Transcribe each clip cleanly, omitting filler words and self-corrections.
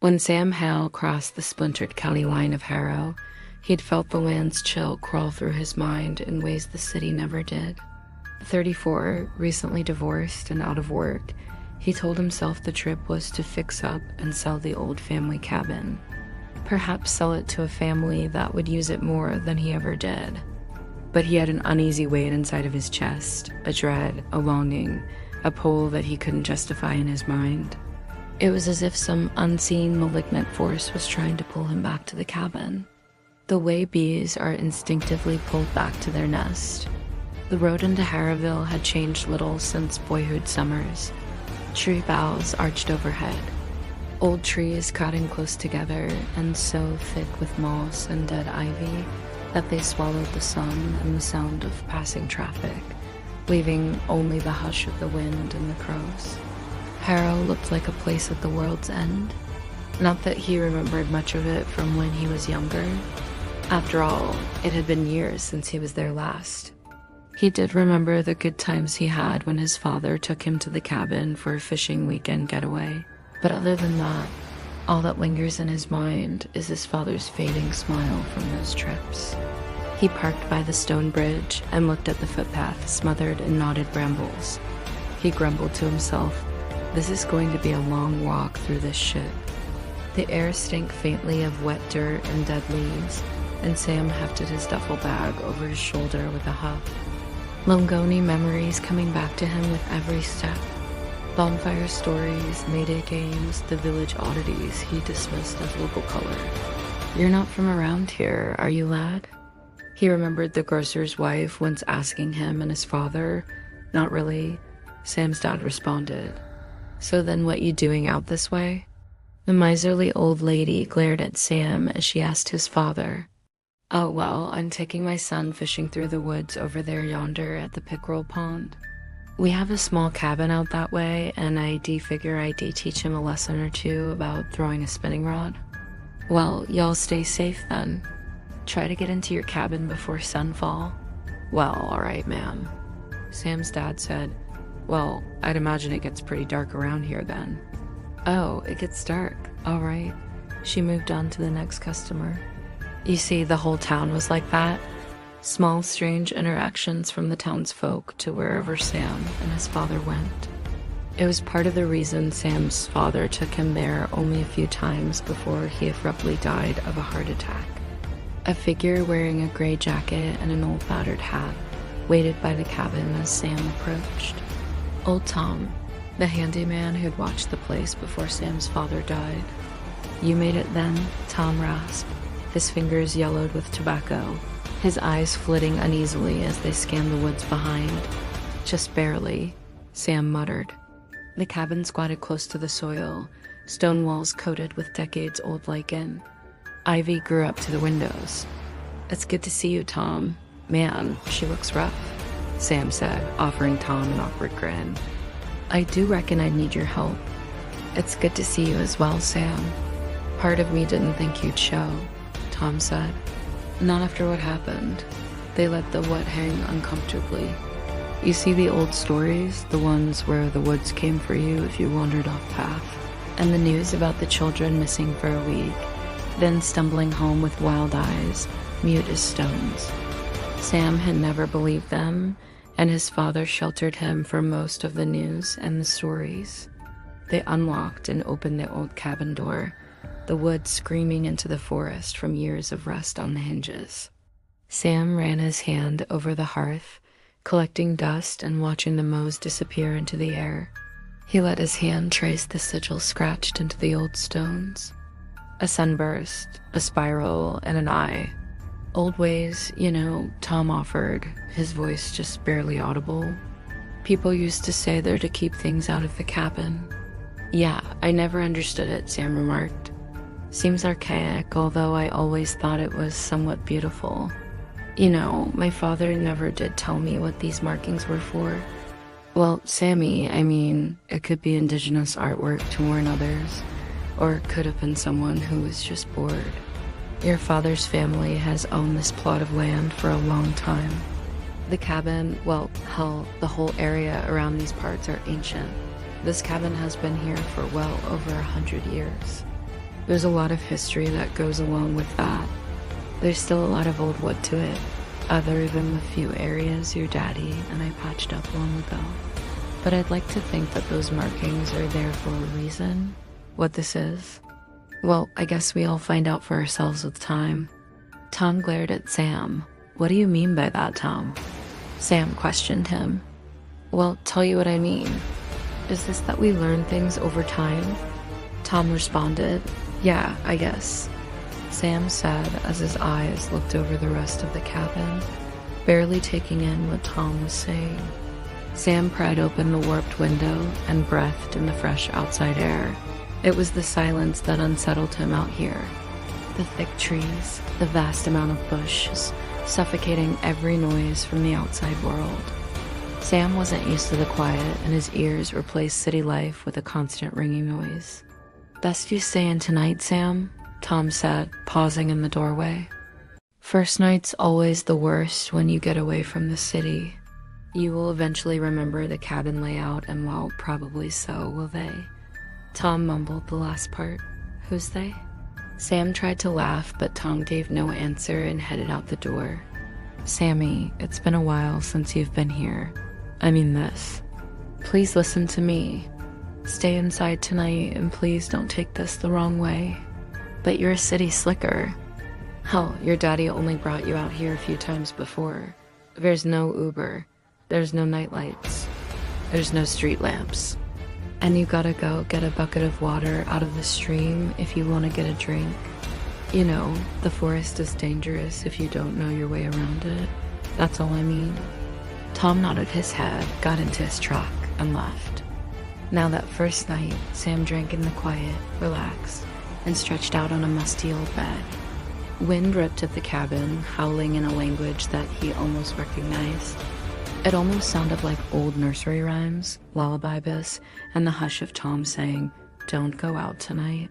When Sam Hale crossed the splintered county line of Harrow, he'd felt the land's chill crawl through his mind in ways the city never did. 34, recently divorced and out of work, he told himself the trip was to fix up and sell the old family cabin. Perhaps sell it to a family that would use it more than he ever did. But he had an uneasy weight inside of his chest, a dread, a longing, a pull that he couldn't justify in his mind. It was as if some unseen malignant force was trying to pull him back to the cabin. The way bees are instinctively pulled back to their nest. The road into Harrowvale had changed little since boyhood summers. Tree boughs arched overhead. Old trees cutting close together and so thick with moss and dead ivy that they swallowed the sun and the sound of passing traffic, leaving only the hush of the wind and the crows. Harrow looked like a place at the world's end. Not that he remembered much of it from when he was younger. After all, it had been years since he was there last. He did remember the good times he had when his father took him to the cabin for a fishing weekend getaway. But other than that, all that lingers in his mind is his father's fading smile from those trips. He parked by the stone bridge and looked at the footpath smothered in knotted brambles. He grumbled to himself, "This is going to be a long walk through this shit." The air stank faintly of wet dirt and dead leaves, and Sam hefted his duffel bag over his shoulder with a huff. Longoni memories coming back to him with every step. Bonfire stories, Mayday games, the village oddities he dismissed as local color. "You're not from around here, are you, lad?" He remembered the grocer's wife once asking him and his father. "Not really," Sam's dad responded. "So then what you doing out this way?" The miserly old lady glared at Sam as she asked his father. "Oh, well, I'm taking my son fishing through the woods over there yonder at the pickerel pond. We have a small cabin out that way, and I figure I teach him a lesson or two about throwing a spinning rod." "Well, y'all stay safe then. Try to get into your cabin before sunfall." "Well, all right, ma'am," Sam's dad said. "Well, I'd imagine it gets pretty dark around here then." "Oh, it gets dark. All right." She moved on to the next customer. You see, the whole town was like that. Small, strange interactions from the townsfolk to wherever Sam and his father went. It was part of the reason Sam's father took him there only a few times before he abruptly died of a heart attack. A figure wearing a gray jacket and an old battered hat waited by the cabin as Sam approached. Old Tom, the handyman who'd watched the place before Sam's father died. "You made it then?" Tom rasped, his fingers yellowed with tobacco, his eyes flitting uneasily as they scanned the woods behind. "Just barely," Sam muttered. The cabin squatted close to the soil, stone walls coated with decades-old lichen. Ivy grew up to the windows. "It's good to see you, Tom. Man, she looks rough," Sam said, offering Tom an awkward grin. "I do reckon I need your help." "It's good to see you as well, Sam. Part of me didn't think you'd show," Tom said. "Not after what happened." They let the what hang uncomfortably. "You see the old stories, the ones where the woods came for you if you wandered off path, and the news about the children missing for a week, then stumbling home with wild eyes, mute as stones." Sam had never believed them, and his father sheltered him from most of the news and the stories. They unlocked and opened the old cabin door, the wood screaming into the forest from years of rest on the hinges. Sam ran his hand over the hearth, collecting dust and watching the mows disappear into the air. He let his hand trace the sigil scratched into the old stones. A sunburst, a spiral, and an eye. "Old ways, you know," Tom offered, his voice just barely audible. "People used to say they're to keep things out of the cabin." "Yeah, I never understood it," Sam remarked. "Seems archaic, although I always thought it was somewhat beautiful. You know, my father never did tell me what these markings were for." "Well, Sammy, I mean, it could be indigenous artwork to warn others, or it could have been someone who was just bored. Your father's family has owned this plot of land for a long time. The cabin, well, hell, the whole area around these parts are ancient. This cabin has been here for well over 100 years. There's a lot of history that goes along with that. There's still a lot of old wood to it, other than the few areas your daddy and I patched up long ago. But I'd like to think that those markings are there for a reason. What this is? Well, I guess we'll find out for ourselves with time. Tom glared at Sam. What do you mean by that, Tom? Sam questioned him. Well, tell you what I mean. Is this that we learn things over time? Tom responded, yeah, I guess. Sam said as his eyes looked over the rest of the cabin, barely taking in what Tom was saying. Sam pried open the warped window and breathed in the fresh outside air. It was the silence that unsettled him out here. The thick trees, the vast amount of bushes, suffocating every noise from the outside world. Sam wasn't used to the quiet, and his ears replaced city life with a constant ringing noise. Best you stay in tonight, Sam? Tom said, pausing in the doorway. First night's always the worst when you get away from the city. You will eventually remember the cabin layout, and well, probably so will they. Tom mumbled the last part. Who's they? Sam tried to laugh, but Tom gave no answer and headed out the door. Sammy, it's been a while since you've been here. I mean this. Please listen to me. Stay inside tonight, and please don't take this the wrong way. But you're a city slicker. Hell, your daddy only brought you out here a few times before. There's no Uber. There's no nightlights. There's no street lamps. And you gotta go get a bucket of water out of the stream if you want to get a drink. You know, the forest is dangerous if you don't know your way around it. That's all I mean. Tom nodded his head, got into his truck, and left. Now that first night, Sam drank in the quiet, relaxed, and stretched out on a musty old bed. Wind ripped at the cabin, howling in a language that he almost recognized. It almost sounded like old nursery rhymes, lullaby-bis, and the hush of Tom saying, "Don't go out tonight."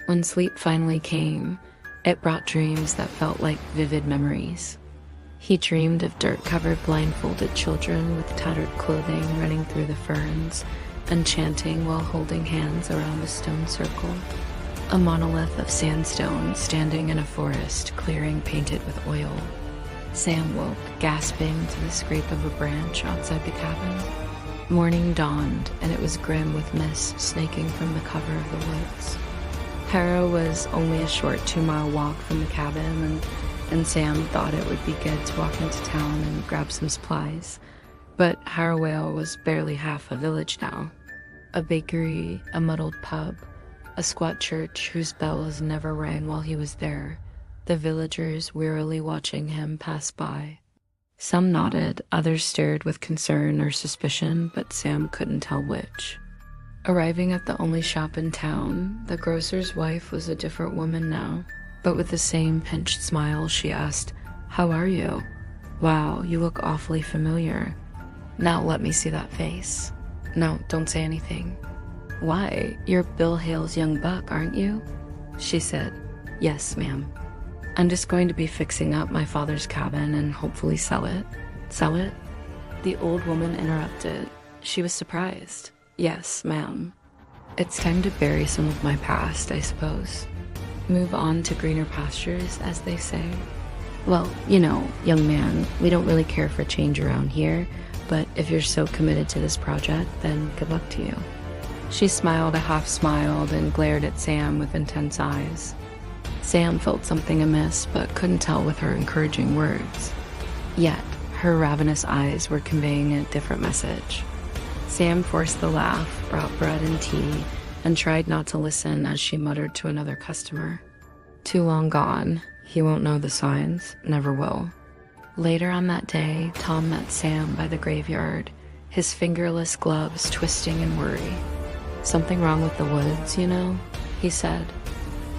When sleep finally came, it brought dreams that felt like vivid memories. He dreamed of dirt-covered blindfolded children with tattered clothing running through the ferns and chanting while holding hands around a stone circle. A monolith of sandstone standing in a forest clearing painted with oil. Sam woke, gasping to the scrape of a branch outside the cabin. Morning dawned, and it was grim with mist snaking from the cover of the woods. Harrow was only a short 2-mile walk from the cabin, and Sam thought it would be good to walk into town and grab some supplies. But Harrowvale was barely half a village now. A bakery, a muddled pub, a squat church whose bells never rang while he was there, the villagers wearily watching him pass by. Some nodded, others stared with concern or suspicion, but Sam couldn't tell which. Arriving at the only shop in town, the grocer's wife was a different woman now, but with the same pinched smile she asked, "How are you? Wow, you look awfully familiar. Now let me see that face. No, don't say anything." "Why, you're Bill Hale's young buck, aren't you?" she said. "Yes, ma'am. I'm just going to be fixing up my father's cabin and hopefully sell it." "Sell it?" The old woman interrupted. She was surprised. "Yes, ma'am. It's time to bury some of my past, I suppose. Move on to greener pastures, as they say. Well, you know, young man, we don't really care for change around here, but if you're so committed to this project, then good luck to you." She smiled a half-smiled and glared at Sam with intense eyes. Sam felt something amiss, but couldn't tell with her encouraging words. Yet, her ravenous eyes were conveying a different message. Sam forced the laugh, brought bread and tea, and tried not to listen as she muttered to another customer. "Too long gone. He won't know the signs, never will." Later on that day, Tom met Sam by the graveyard, his fingerless gloves twisting in worry. "Something wrong with the woods, you know?" he said.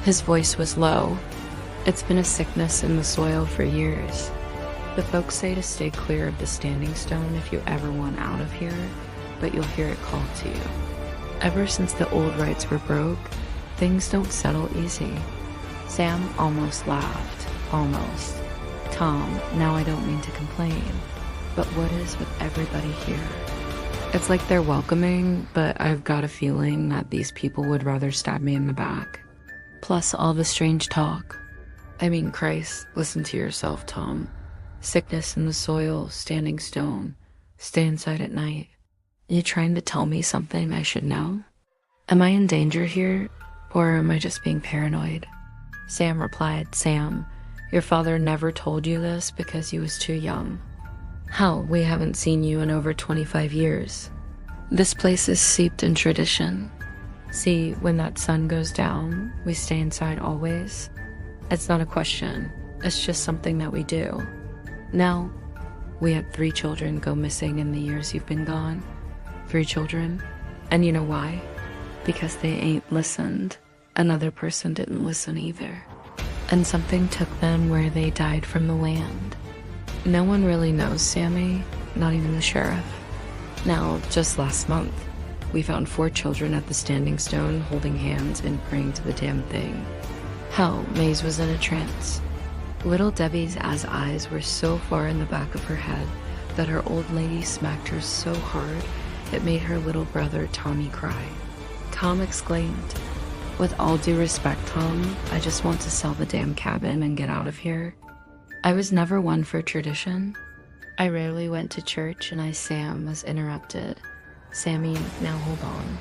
His voice was low. "It's been a sickness in the soil for years. The folks say to stay clear of the standing stone if you ever want out of here, but you'll hear it called to you. Ever since the old rights were broke, things don't settle easy." Sam almost laughed. Almost. "Tom, now I don't mean to complain, but what is with everybody here? It's like they're welcoming, but I've got a feeling that these people would rather stab me in the back." Plus all the strange talk. I mean, Christ, listen to yourself, Tom. Sickness in the soil, standing stone, stay inside at night. You trying to tell me something I should know? Am I in danger here, or am I just being paranoid? Sam replied, Sam, your father never told you this because he was too young. Hell, we haven't seen you in over 25 years. This place is steeped in tradition. See, when that sun goes down, we stay inside always. It's not a question, it's just something that we do. Now, we had 3 children go missing in the years you've been gone. 3 children. And you know why? Because they ain't listened. Another person didn't listen either. And something took them where they died from the land. No one really knows, Sammy, not even the sheriff. Now, just last month, we found 4 children at the Standing Stone holding hands and praying to the damn thing. Hell, Maze was in a trance. Little Debbie's eyes were so far in the back of her head that her old lady smacked her so hard it made her little brother Tommy cry. Tom exclaimed, with all due respect, Tom, I just want to sell the damn cabin and get out of here. I was never one for tradition. I rarely went to church and Sam was interrupted. Sammy, now hold on.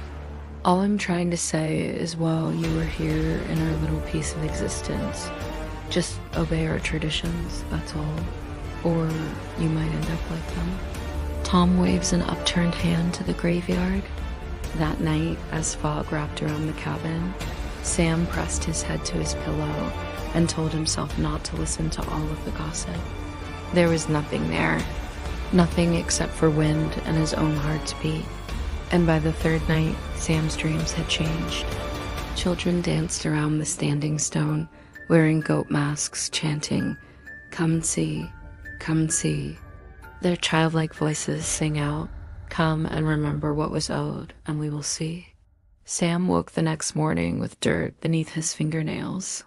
All I'm trying to say is while you were here in our little piece of existence, just obey our traditions, that's all. Or you might end up like them. Tom waves an upturned hand to the graveyard. That night, as fog wrapped around the cabin, Sam pressed his head to his pillow and told himself not to listen to all of the gossip. There was nothing there. Nothing except for wind and his own heart's beat. And by the 3rd night, Sam's dreams had changed. Children danced around the Standing Stone, wearing goat masks, chanting, "Come see, come see." Their childlike voices sing out, "Come and remember what was owed, and we will see." Sam woke the next morning with dirt beneath his fingernails.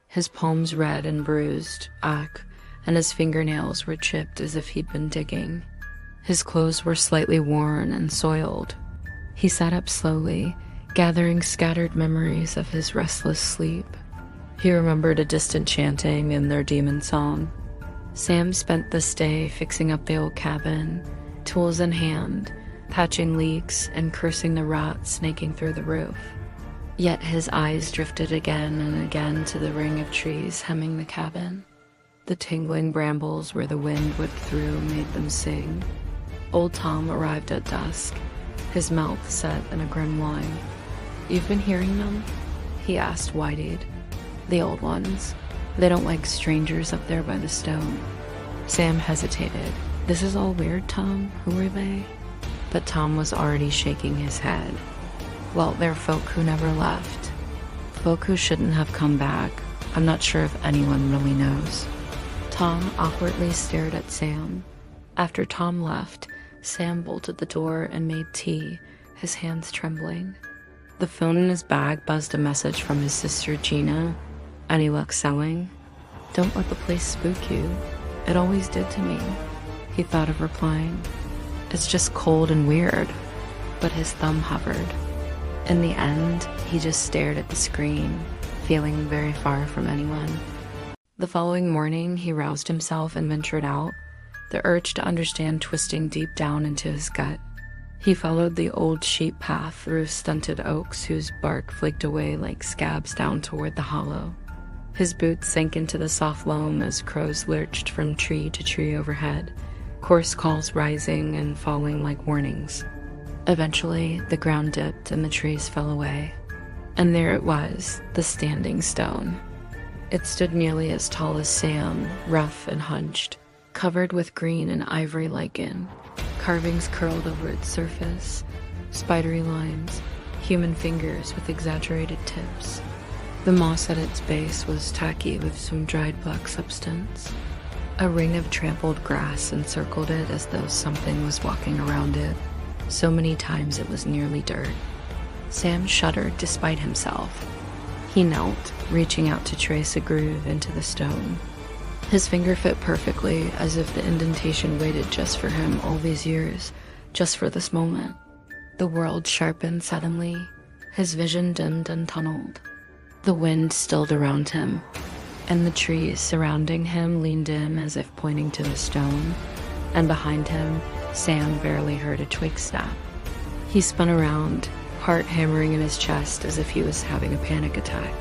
His palms red and bruised, and his fingernails were chipped as if he'd been digging. His clothes were slightly worn and soiled. He sat up slowly, gathering scattered memories of his restless sleep. He remembered a distant chanting in their demon song. Sam spent this day fixing up the old cabin, tools in hand, patching leaks and cursing the rot snaking through the roof. Yet his eyes drifted again and again to the ring of trees hemming the cabin. The tingling brambles where the wind whipped through made them sing. Old Tom arrived at dusk, his mouth set in a grim line. "You've been hearing them?" he asked wide-eyed. "The old ones. They don't like strangers up there by the stone." Sam hesitated. "This is all weird, Tom. Who are they?" But Tom was already shaking his head. "Well, they're folk who never left. Folk who shouldn't have come back. I'm not sure if anyone really knows." Tom awkwardly stared at Sam. After Tom left, Sam bolted the door and made tea, his hands trembling. The phone in his bag buzzed a message from his sister Gina. "Any luck selling?" "Don't let the place spook you. It always did to me," he thought of replying. "It's just cold and weird." But his thumb hovered. In the end, he just stared at the screen, feeling very far from anyone. The following morning, he roused himself and ventured out, the urge to understand twisting deep down into his gut. He followed the old sheep path through stunted oaks whose bark flaked away like scabs down toward the hollow. His boots sank into the soft loam as crows lurched from tree to tree overhead, coarse calls rising and falling like warnings. Eventually, the ground dipped and the trees fell away. And there it was, the Standing Stone. It stood nearly as tall as Sam, rough and hunched, covered with green and ivory lichen. Carvings curled over its surface, spidery lines, human fingers with exaggerated tips. The moss at its base was tacky with some dried black substance. A ring of trampled grass encircled it as though something was walking around it. So many times it was nearly dirt. Sam shuddered despite himself. He knelt, reaching out to trace a groove into the stone. His finger fit perfectly, as if the indentation waited just for him all these years, just for this moment. The world sharpened suddenly. His vision dimmed and tunneled. The wind stilled around him, and the trees surrounding him leaned in as if pointing to the stone, and behind him, Sam barely heard a twig snap. He spun around, heart hammering in his chest as if he was having a panic attack.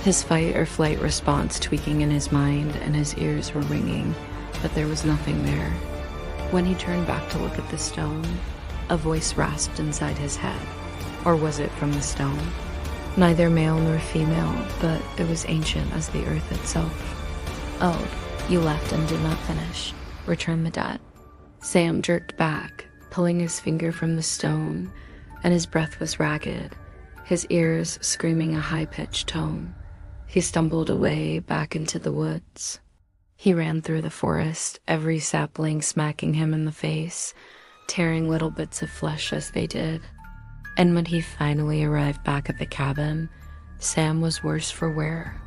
His fight or flight response tweaking in his mind, and his ears were ringing, but there was nothing there. When he turned back to look at the stone, a voice rasped inside his head. Or was it from the stone? Neither male nor female, but it was ancient as the earth itself. "Oh, you left and did not finish. Return the debt." Sam jerked back, pulling his finger from the stone, and his breath was ragged, his ears screaming a high-pitched tone. He stumbled away back into the woods. He ran through the forest, every sapling smacking him in the face, tearing little bits of flesh as they did. And when he finally arrived back at the cabin, Sam was worse for wear.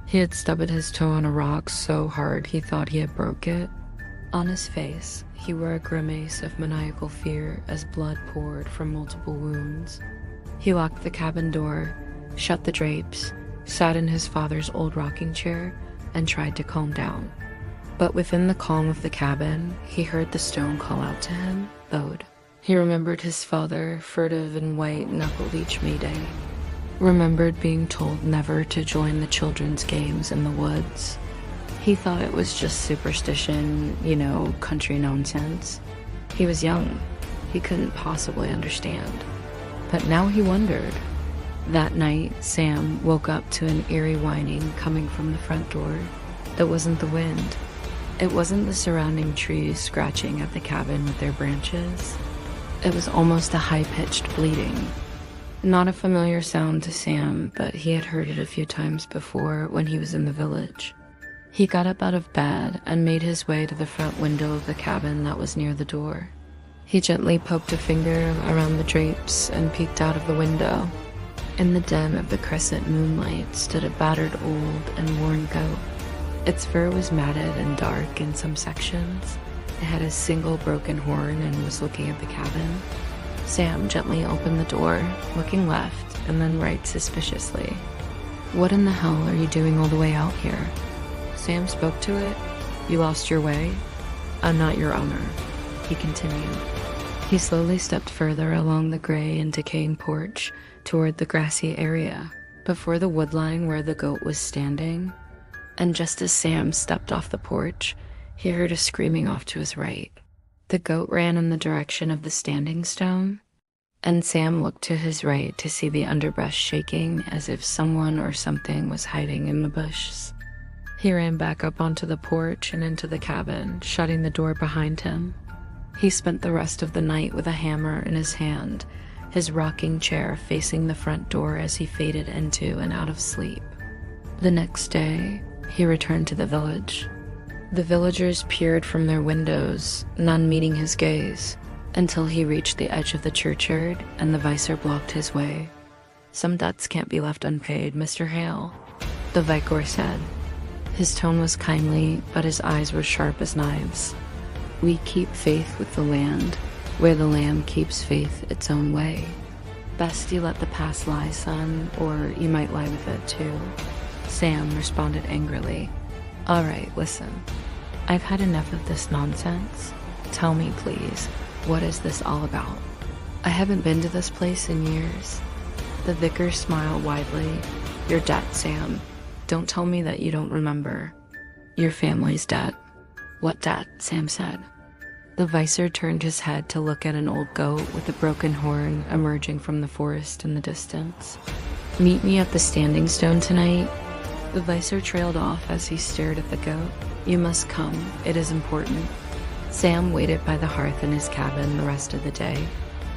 He had stubbed his toe on a rock so hard he thought he had broke it. On his face, he wore a grimace of maniacal fear as blood poured from multiple wounds. He locked the cabin door, shut the drapes, sat in his father's old rocking chair, and tried to calm down. But within the calm of the cabin, he heard the stone call out to him, "Bode." He remembered his father, furtive and white-knuckled each May Day. Remembered being told never to join the children's games in the woods. He thought it was just superstition, country nonsense. He was young. He couldn't possibly understand. But now he wondered. That night, Sam woke up to an eerie whining coming from the front door. That wasn't the wind. It wasn't the surrounding trees scratching at the cabin with their branches. It was almost a high-pitched bleating. Not a familiar sound to Sam, but he had heard it a few times before when he was in the village. He got up out of bed and made his way to the front window of the cabin that was near the door. He gently poked a finger around the drapes and peeked out of the window. In the den of the crescent moonlight stood a battered old and worn goat. Its fur was matted and dark in some sections. It had a single broken horn and was looking at the cabin. Sam gently opened the door, looking left and then right suspiciously. "What in the hell are you doing all the way out here?" Sam spoke to it. "You lost your way?" "I'm not your owner," he continued. He slowly stepped further along the gray and decaying porch toward the grassy area, before the woodline where the goat was standing. And just as Sam stepped off the porch, he heard a screaming off to his right. The goat ran in the direction of the standing stone, and Sam looked to his right to see the underbrush shaking as if someone or something was hiding in the bushes. He ran back up onto the porch and into the cabin, shutting the door behind him. He spent the rest of the night with a hammer in his hand, his rocking chair facing the front door as he faded into and out of sleep. The next day, he returned to the village. The villagers peered from their windows, none meeting his gaze, until he reached the edge of the churchyard and the vicar blocked his way. "Some debts can't be left unpaid, Mr. Hale," the vicar said. His tone was kindly, but his eyes were sharp as knives. "We keep faith with the land, where the lamb keeps faith its own way. Best you let the past lie, son, or you might lie with it too." Sam responded angrily. "All right, listen. I've had enough of this nonsense. Tell me, please, what is this all about? I haven't been to this place in years." The vicar smiled widely. "Your debt, Sam. Don't tell me that you don't remember. Your family's debt." "What debt?" Sam said. The vicar turned his head to look at an old goat with a broken horn emerging from the forest in the distance. "Meet me at the standing stone tonight." The vicar trailed off as he stared at the goat. "You must come. It is important." Sam waited by the hearth in his cabin the rest of the day,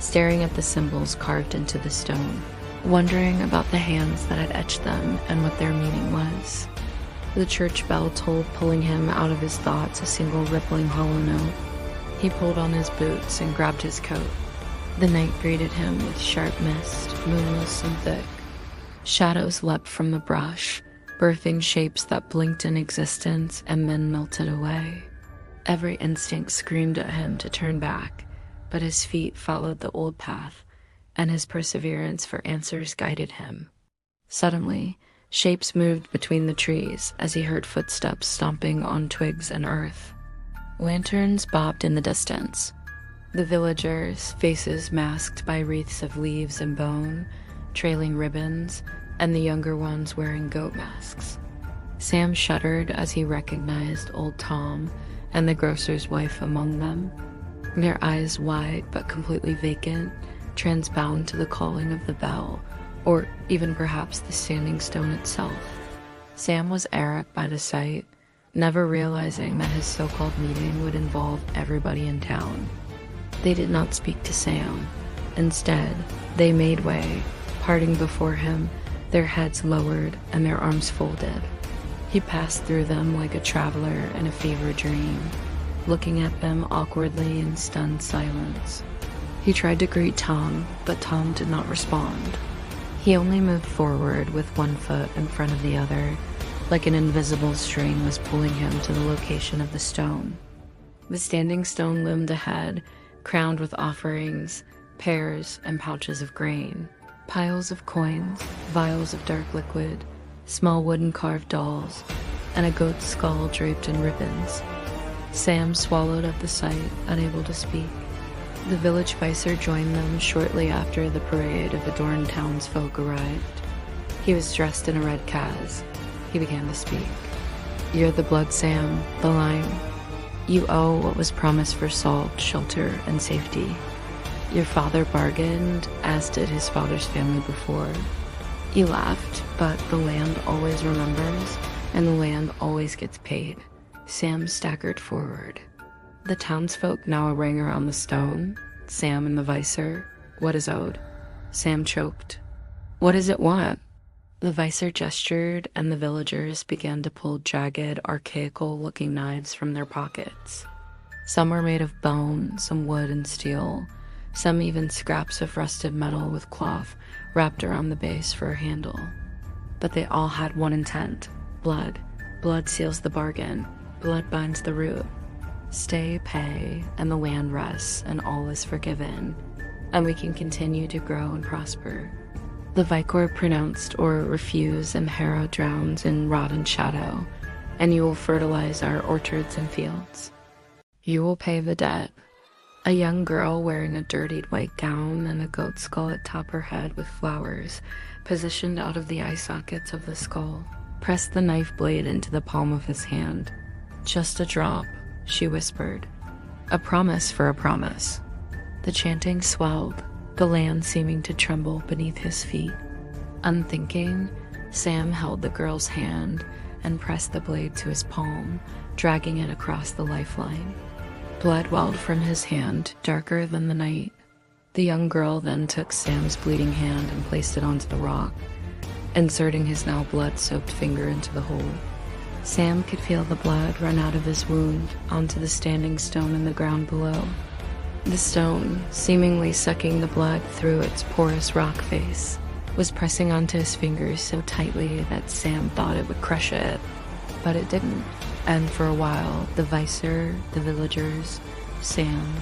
staring at the symbols carved into the stone, wondering about the hands that had etched them and what their meaning was. The church bell tolled, pulling him out of his thoughts a single rippling hollow note. He pulled on his boots and grabbed his coat. The night greeted him with sharp mist, moonless and thick. Shadows leapt from the brush, birthing shapes that blinked in existence and then melted away. Every instinct screamed at him to turn back, but his feet followed the old path, and his perseverance for answers guided him. Suddenly, Shapes moved between the trees as he heard footsteps stomping on twigs and earth. Lanterns bobbed in the distance. The villagers, faces masked by wreaths of leaves and bone, trailing ribbons, and the younger ones wearing goat masks. Sam shuddered as he recognized old Tom and the grocer's wife among them, their eyes wide but completely vacant, transbound to the calling of the bell, or even perhaps the standing stone itself. Sam was Eric by the sight, never realizing that his so-called meeting would involve everybody in town. They did not speak to Sam. Instead, they made way, parting before him, their heads lowered and their arms folded. He passed through them like a traveler in a fever dream, looking at them awkwardly in stunned silence. He tried to greet Tom, but Tom did not respond. He only moved forward with one foot in front of the other, like an invisible string was pulling him to the location of the stone. The standing stone loomed ahead, crowned with offerings, pears, and pouches of grain, piles of coins, vials of dark liquid, small wooden carved dolls, and a goat's skull draped in ribbons. Sam swallowed at the sight, unable to speak. The village vicar joined them shortly after the parade of adorned townsfolk arrived. He was dressed in a red kaz. He began to speak. "You're the blood, Sam, the line. You owe what was promised for salt, shelter, and safety. Your father bargained, as did his father's family before. You laughed, but the land always remembers, and the land always gets paid." Sam staggered forward. The townsfolk now rang around the stone. Sam and the vicar. "What is owed?" Sam choked. "What does it want?" The vicar gestured, and the villagers began to pull jagged, archaical-looking knives from their pockets. Some were made of bone, some wood and steel, some even scraps of rusted metal with cloth wrapped around the base for a handle. But they all had one intent: blood. Blood seals the bargain. Blood binds the root. Stay, pay, and the land rests, and all is forgiven, and we can continue to grow and prosper. The vicar pronounced or refuse, and Harrow drowns in rot and shadow, and you will fertilize our orchards and fields. You will pay the debt. A young girl wearing a dirtied white gown and a goat skull atop her head with flowers, positioned out of the eye sockets of the skull, pressed the knife blade into the palm of his hand. "Just a drop," she whispered. "A promise for a promise." The chanting swelled, the land seeming to tremble beneath his feet. Unthinking, Sam held the girl's hand and pressed the blade to his palm, dragging it across the lifeline. Blood welled from his hand, darker than the night. The young girl then took Sam's bleeding hand and placed it onto the rock, inserting his now blood-soaked finger into the hole. Sam could feel the blood run out of his wound onto the standing stone in the ground below. The stone, seemingly sucking the blood through its porous rock face, was pressing onto his fingers so tightly that Sam thought it would crush it. But it didn't, and for a while, the vicar, the villagers, Sam,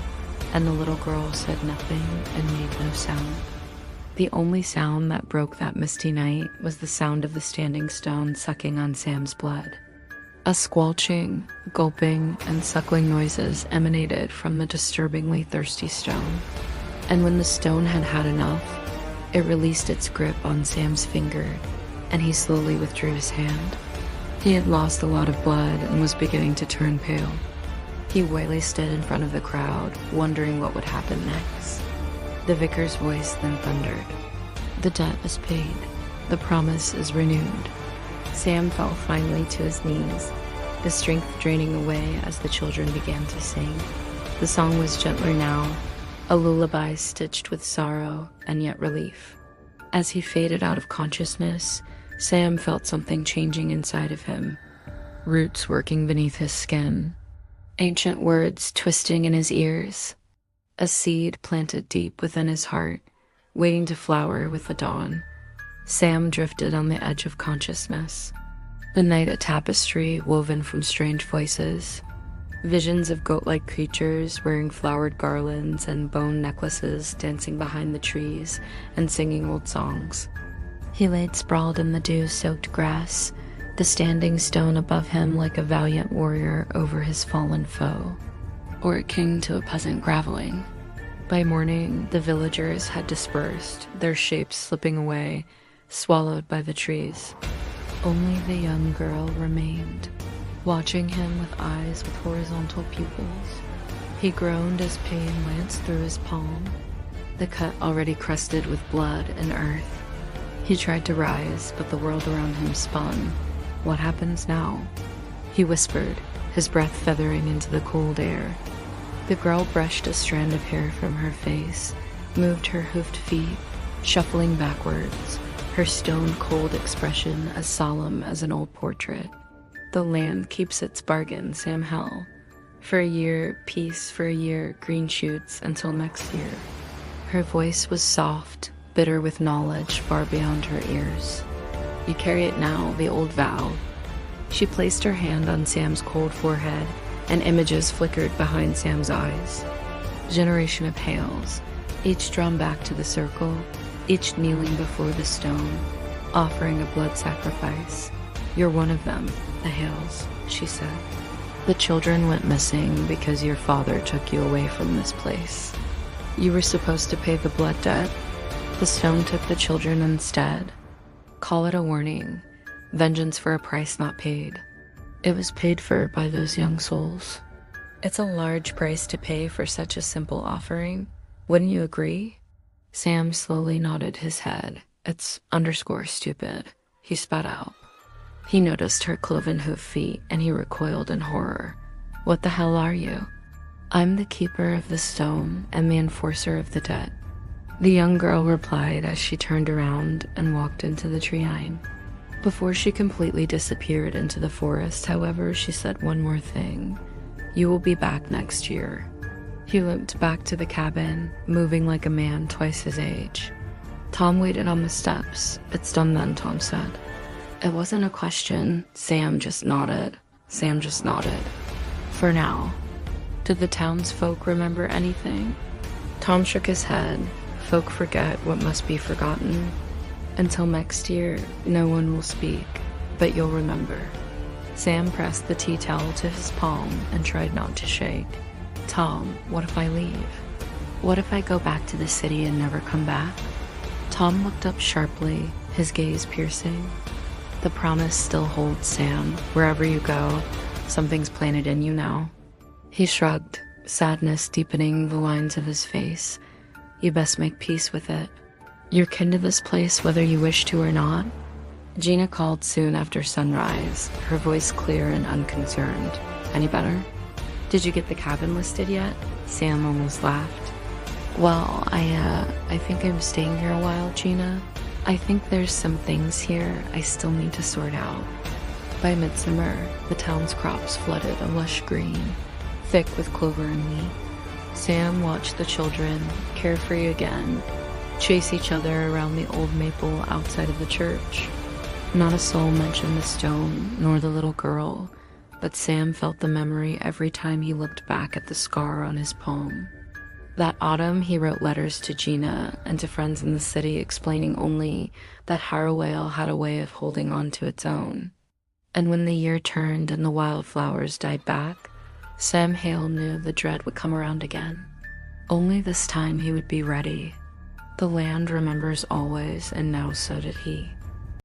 and the little girl said nothing and made no sound. The only sound that broke that misty night was the sound of the standing stone sucking on Sam's blood. A squelching, gulping, and suckling noises emanated from the disturbingly thirsty stone. And when the stone had had enough, it released its grip on Sam's finger, and he slowly withdrew his hand. He had lost a lot of blood and was beginning to turn pale. He waily stood in front of the crowd, wondering what would happen next. The vicar's voice then thundered. "The debt is paid. The promise is renewed." Sam fell finally to his knees, the strength draining away as the children began to sing. The song was gentler now, a lullaby stitched with sorrow and yet relief. As he faded out of consciousness, Sam felt something changing inside of him, roots working beneath his skin, ancient words twisting in his ears, a seed planted deep within his heart, waiting to flower with the dawn. Sam drifted on the edge of consciousness. The night a tapestry woven from strange voices, visions of goat-like creatures wearing flowered garlands and bone necklaces dancing behind the trees and singing old songs. He laid sprawled in the dew-soaked grass, the standing stone above him like a valiant warrior over his fallen foe, or a king to a peasant groveling. By morning, the villagers had dispersed, their shapes slipping away, swallowed by the trees. Only the young girl remained, watching him with eyes with horizontal pupils. He groaned as pain lanced through his palm, the cut already crusted with blood and earth. He tried to rise, but the world around him spun. What happens now? He whispered, his breath feathering into the cold air. The girl brushed a strand of hair from her face, moved her hoofed feet, shuffling backwards, her stone-cold expression as solemn as an old portrait. The land keeps its bargain, Sam Hell. For a year, peace; for a year, green shoots, until next year. Her voice was soft, bitter with knowledge far beyond her ears. You carry it now, the old vow. She placed her hand on Sam's cold forehead, and images flickered behind Sam's eyes. Generation of Hales, each drawn back to the circle, each kneeling before the stone, offering a blood sacrifice. You're one of them, the Hales, she said. The children went missing because your father took you away from this place. You were supposed to pay the blood debt. The stone took the children instead. Call it a warning, vengeance for a price not paid. It was paid for by those young souls. It's a large price to pay for such a simple offering. Wouldn't you agree? Sam slowly nodded his head. It's _stupid, he spat out. He noticed her cloven hoof feet, and he recoiled in horror. What the hell are you? I'm the keeper of the stone and the enforcer of the debt. The young girl replied as she turned around and walked into the treeline. Before she completely disappeared into the forest, however, she said one more thing. You will be back next year. He limped back to the cabin, moving like a man twice his age. Tom waited on the steps. It's done then, Tom said. It wasn't a question. Sam just nodded. For now. Did the townsfolk remember anything? Tom shook his head. Folk forget what must be forgotten. Until next year, no one will speak, but you'll remember. Sam pressed the tea towel to his palm and tried not to shake. Tom, what if I leave? What if I go back to the city and never come back? Tom looked up sharply, his gaze piercing. The promise still holds, Sam. Wherever you go, something's planted in you now. He shrugged, sadness deepening the lines of his face. You best make peace with it. You're kin to this place whether you wish to or not. Gina called soon after sunrise, her voice clear and unconcerned. Any better? Did you get the cabin listed yet? Sam almost laughed. Well, I think I'm staying here a while, Gina. I think there's some things here I still need to sort out. By midsummer, the town's crops flooded a lush green, thick with clover and wheat. Sam watched the children, carefree again, chase each other around the old maple outside of the church. Not a soul mentioned the stone, nor the little girl, but Sam felt the memory every time he looked back at the scar on his palm. That autumn, he wrote letters to Gina and to friends in the city explaining only that Harrowvale had a way of holding on to its own. And when the year turned and the wildflowers died back, Sam Hale knew the dread would come around again. Only this time he would be ready. The land remembers always, and now so did he.